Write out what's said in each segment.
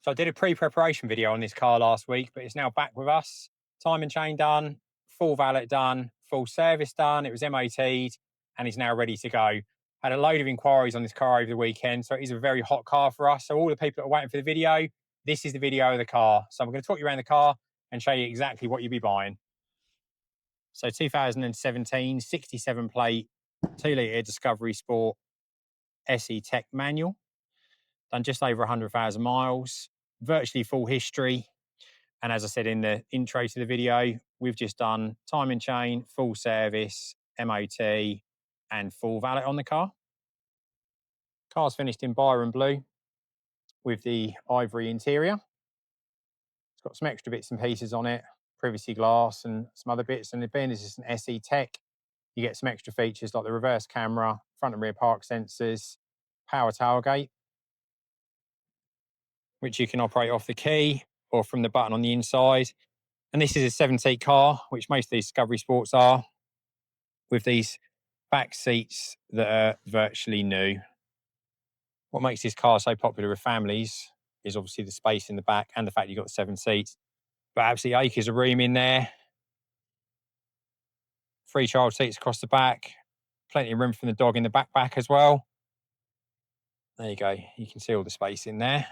So I did a pre-preparation video on this car last week, but it's now back with us. Time and chain done, full valet done, full service done. It was MOT'd and is now ready to go. Had a load of inquiries on this car over the weekend, so it is a very hot car for us. So all the people that are waiting for the video, this is the video of the car. So I'm going to talk you around the car and show you exactly what you'll be buying. So 2017, 67 plate, 2-litre Discovery Sport SE Tech manual. Done just over 100,000 miles, virtually full history. And as I said in the intro to the video, we've just done time and chain, full service, MOT, and full valet on the car. Car's finished in Byron blue with the ivory interior. It's got some extra bits and pieces on it, privacy glass and some other bits. And being this is an SE Tech, you get some extra features like the reverse camera, front and rear park sensors, power tailgate, which you can operate off the key or from the button on the inside. And this is a 7-seat car, which most of these Discovery Sports are, with these back seats that are virtually new. What makes this car so popular with families is obviously the space in the back and the fact you've got the 7 seats. But absolutely acres of room in there. 3 child seats across the back. Plenty of room for the dog in the backpack as well. There you go. You can see all the space in there.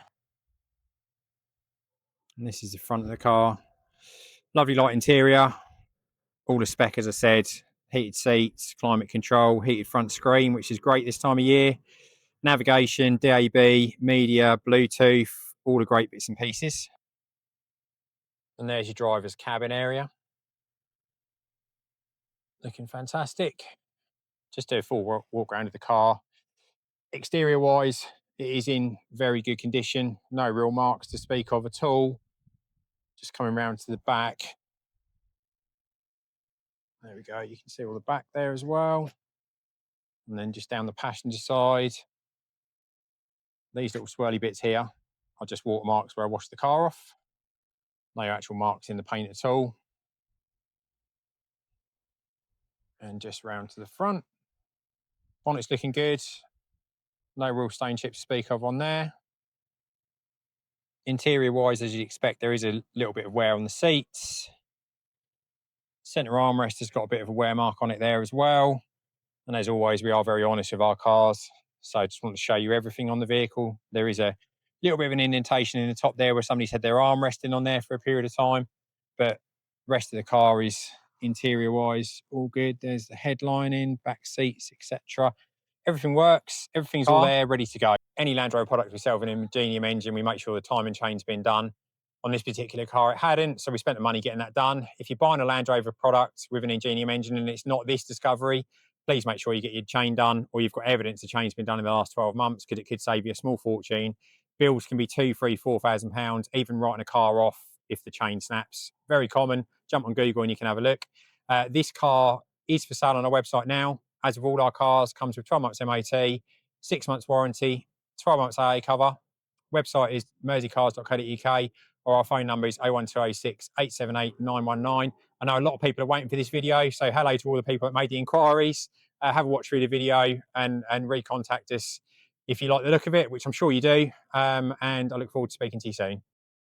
And this is the front of the car. Lovely light interior. All the spec, as I said, heated seats, climate control, heated front screen, which is great this time of year. Navigation, DAB, media, Bluetooth, all the great bits and pieces. And there's your driver's cabin area. Looking fantastic. Just do a full walk around of the car. Exterior wise, it is in very good condition. No real marks to speak of at all. Just coming round to the back. There we go. You can see all the back there as well. And then just down the passenger side, these little swirly bits here are just watermarks where I washed the car off. No actual marks in the paint at all. And just round to the front. Bonnet's looking good. No real stain chips to speak of on there. Interior wise, as you'd expect, there is a little bit of wear on the seats. Centre armrest has got a bit of a wear mark on it there as well. And as always, we are very honest with our cars. So I just want to show you everything on the vehicle. There is a little bit of an indentation in the top there where somebody's had their arm resting on there for a period of time. But the rest of the car is interior wise all good. There's the headlining, back seats, etc. Everything works. Everything's all there, ready to go. Any Land Rover product we sell with an Ingenium engine, we make sure the time and chain's been done. On this particular car, it hadn't, so we spent the money getting that done. If you're buying a Land Rover product with an Ingenium engine and it's not this Discovery, please make sure you get your chain done, or you've got evidence the chain's been done in the last 12 months, because it could save you a small fortune. Bills can be £2,000, £3,000, £4,000, even writing a car off if the chain snaps. Very common. Jump on Google and you can have a look. This car is for sale on our website now. As with all our cars, comes with 12 months MOT, 6 months warranty, 12 months AA cover. Website is merseycars.co.uk, or our phone number is 01206 878 919. I know a lot of people are waiting for this video, so hello to all the people that made the inquiries. Have a watch through the video and recontact us if you like the look of it, which I'm sure you do. And I look forward to speaking to you soon.